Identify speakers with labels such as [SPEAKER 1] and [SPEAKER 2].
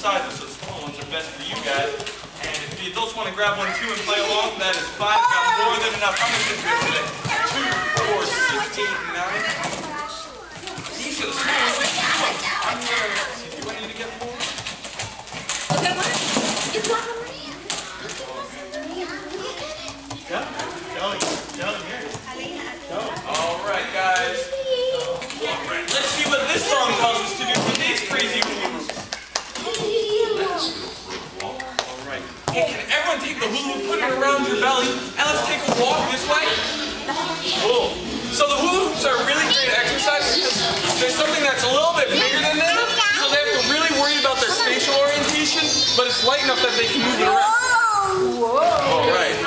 [SPEAKER 1] sizes, so the small ones are best for you guys. And if the adults want to grab one too and play along, that is fine. We've got more than enough. How many kids do we have today? 2, 4, 6, 8, 9. These are the small ones. I'm going to see. Do you want you to get more?
[SPEAKER 2] Okay, what? It's not
[SPEAKER 1] Alright guys. Alright, let's see what this song tells us to do for these crazy hula hoops. Alright. Hey, can everyone take the hula hoop, put it around your belly, and let's take a walk this way? Cool. So the hula hoops are a really great exercise because there's something that's a little bit bigger than them, so they have to really worry about their spatial orientation, but it's light enough that they can move it around. Alright.